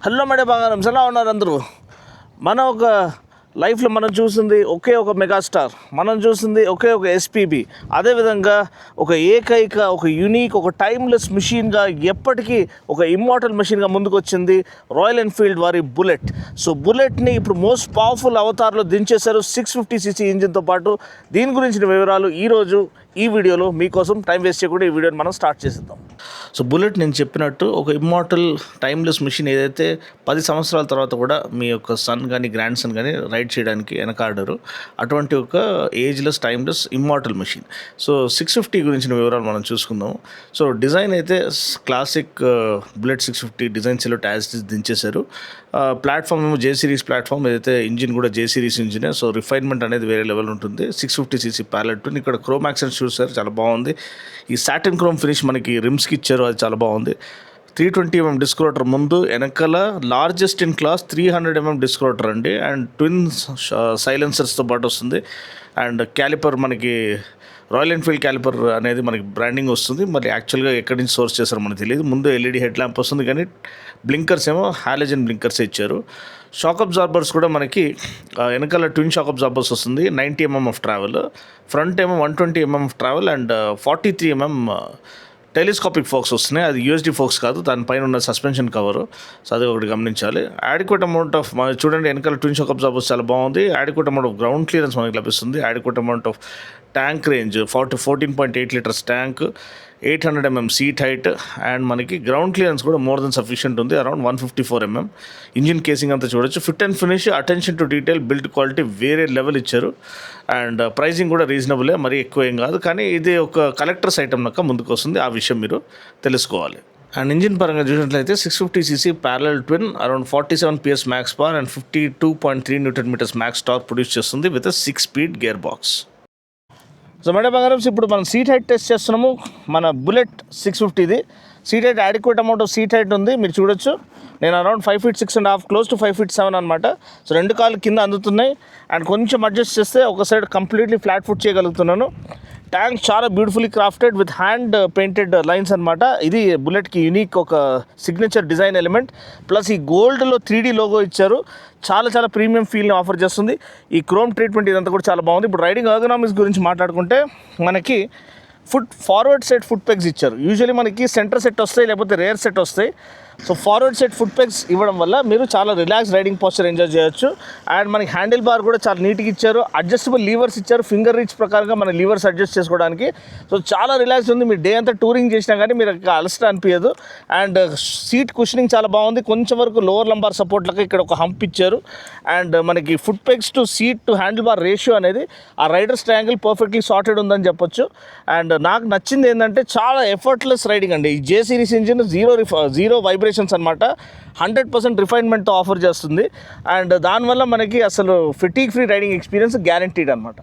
Hello madam బంగారం ఎలా ఉన్నారు అందరూ? మన ఒక లైఫ్లో మనం చూసింది ఒకే ఒక మెగాస్టార్, మనం చూసింది ఒకే ఒక ఎస్పీబీ. అదేవిధంగా ఒక ఏకైక ఒక యూనిక్ ఒక టైమ్లెస్ మిషన్గా ఎప్పటికీ ఒక ఇమ్మోర్టల్ మిషన్గా ముందుకు వచ్చింది రాయల్ ఎన్ఫీల్డ్ వారి బుల్లెట్. సో బుల్లెట్ని ఇప్పుడు మోస్ట్ పవర్ఫుల్ అవతార్లో దించేశారు 650cc ఇంజిన్తో పాటు. దీని గురించిన వివరాలు ఈరోజు ఈ వీడియోలో మీకోసం టైం వేస్ట్ చేయకుండా ఈ వీడియోని మనం స్టార్ట్ చేసేద్దాం. సో బుల్లెట్ నేను చెప్పినట్టు ఒక ఇమ్మోర్టల్ టైమ్లెస్ మిషన్, ఏదైతే 10 సంవత్సరాల తర్వాత కూడా మీ యొక్క సన్ కానీ గ్రాండ్ సన్ కానీ రైడ్ చేయడానికి వెనకాడరు, అటువంటి ఒక ageless timeless immortal mission. So 650 గురించిన వివరాలు మనం చూసుకుందాం. సో డిజైన్ అయితే క్లాసిక్ బుల్లెట్ 650 డిజైన్ సెలో యాజ్ దించేశారు. ప్లాట్ఫామ్ ఏమో జే సిరీస్ ప్లాట్ఫామ్, ఏదైతే ఇంజిన్ కూడా జే సిరీస్ ఇంజినే. సో రిఫైన్మెంట్ అనేది వేరే లెవెల్ ఉంటుంది. 650cc ప్యాలెట్ ఇక్కడ క్రోమ్ యాక్సెంట్స్ చూసారు, చాలా బాగుంది. ఈ సాటిన్ క్రోమ్ ఫినిష్ మనకి రిమ్స్కి ఇచ్చారు, అది చాలా బాగుంది. 320mm డిస్క్ రోటర్ ముందు, వెనకాల largest in class 300mm disc rotor అండి, అండ్ ట్విన్ సైలెన్సర్స్తో పాటు వస్తుంది. అండ్ క్యాలిపర్ మనకి రాయల్ ఎన్ఫీల్డ్ క్యాలిపర్ అనేది మనకి బ్రాండింగ్ వస్తుంది. మరి యాక్చువల్గా ఎక్కడి నుంచి సోర్స్ చేస్తారో మనకు తెలియదు. ముందు ఎల్ఈడి హెడ్ ల్యాంప్ వస్తుంది, కానీ బ్లింకర్స్ ఏమో హాలోజన్ బ్లింకర్స్ ఇచ్చారు. షాక్ అబ్జార్బర్స్ కూడా మనకి వెనకాల ట్విన్ షాక్ అబ్జార్బర్స్ వస్తుంది. 90mm ఆఫ్ ట్రావెల్, ఫ్రంట్ ఏమో 120mm of travel and 43mm telescopic forks వస్తున్నాయి. అది యూఎస్డి ఫోక్స్ కాదు, దానిపైన ఉన్న సస్పెన్షన్ కవరు. సో అది ఒకటి గమనించాలి. యాడిక్వేట్ అమౌంట్ ఆఫ్ చూడండి, వెనకాల ట్విన్ షాక్ అబ్జార్బర్స్ చాలా బాగుంది. Adequate amount of ground clearance మనకి లభిస్తుంది. Adequate amount of tank range 14.8 litres tank, 800mm seat height, and మనకి గ్రౌండ్ క్లియరెన్స్ కూడా మోర్ దెన్ సఫిషియంట్ ఉంది, అరౌండ్ 154mm. ఇంజిన్ కేసింగ్ అంతా చూడొచ్చు. Fit and finish, attention to detail, build quality వేరే level ఇచ్చారు. And pricing కూడా రీజనబులే, మరీ ఎక్కువ ఏం కాదు. కానీ ఇది ఒక కలెక్టర్స్ ఐటమ్ లెక్క ముందుకు వస్తుంది, ఆ విషయం మీరు తెలుసుకోవాలి. అండ్ ఇంజిన్ పరంగా చూసినట్లయితే 650cc parallel twin, around 47 PS max power and 52.3 Nm max torque produce చేస్తుంది with 6-speed gear box. So madam బంగారం, ఇప్పుడు మనం సీట్ హైట్ టెస్ట్ చేస్తున్నాము. మన బుల్లెట్ 650ది seat height adequate amount of seat height ఉంది, మీరు చూడొచ్చు. నేను around 5 feet 6.5, close to 5 feet 7 అనమాట. సో 2 కాళ్ళు కింద అందుతున్నాయి, అండ్ కొంచెం అడ్జస్ట్ చేస్తే ఒక సైడ్ కంప్లీట్లీ ఫ్లాట్ ఫుట్ చేయగలుగుతున్నాను. ట్యాంక్ చాలా beautifully crafted with hand painted lines అనమాట. ఇది బుల్లెట్కి యూనిక్ ఒక సిగ్నేచర్ డిజైన్ ఎలిమెంట్. ప్లస్ ఈ గోల్డ్లో 3D లోగో ఇచ్చారు, చాలా ప్రీమియం ఫీల్ని ఆఫర్ చేస్తుంది. ఈ క్రోమ్ ట్రీట్మెంట్ ఇదంతా కూడా చాలా బాగుంది. ఇప్పుడు రైడింగ్ ఎర్గనామిక్స్ గురించి మాట్లాడుకుంటే, మనకి ఫార్వర్డ్ సెట్ ఫుట్ పెగ్స్ ఇచ్చారు. యూజువల్లీ మనకి సెంటర్ సెట్ వస్తాయి, లేకపోతే రేర్ సెట్ వస్తాయి. So forward set foot pegs ఇవ్వడం వల్ల మీరు చాలా రిలాక్స్ రైడింగ్ పోస్చర్ ఎంజాయ్ చేయొచ్చు. అండ్ మనకి హ్యాండిల్ బార్ కూడా చాలా నీట్గా ఇచ్చారు. అడ్జస్టబుల్ లీవర్స్ ఇచ్చారు, ఫింగర్ రీచ్ ప్రకారంగా మన లీవర్స్ అడ్జస్ట్ చేసుకోవడానికి. సో చాలా రిలాక్స్ ఉంది. మీరు డే అంతా టూరింగ్ చేసినా కానీ మీరు అలసట అనిపించదు. అండ్ సీట్ కుషనింగ్ చాలా బాగుంది. కొంచెం వరకు లోవర్ లంబార్ సపోర్ట్లకి ఇక్కడ ఒక హంప్ ఇచ్చారు. అండ్ మనకి foot pegs to seat to handle bar ratio అనేది ఆ రైడర్స్ ట్రయాంగిల్ పర్ఫెక్ట్లీ సార్టెడ్ ఉందని చెప్పొచ్చు. అండ్ నాకు నచ్చింది ఏంటంటే, చాలా ఎఫర్ట్లెస్ రైడింగ్ అండి. ఈ జే సిరీస్ ఇంజిన్ జీరో వైబ్రేషన్స్ అనమాట, 100% రిఫైన్మెంట్తో ఆఫర్ చేస్తుంది. అండ్ దానివల్ల మనకి అసలు ఫిటీగ్ ఫ్రీ రైడింగ్ ఎక్స్పీరియన్స్ గ్యారంటీడ్ అనమాట.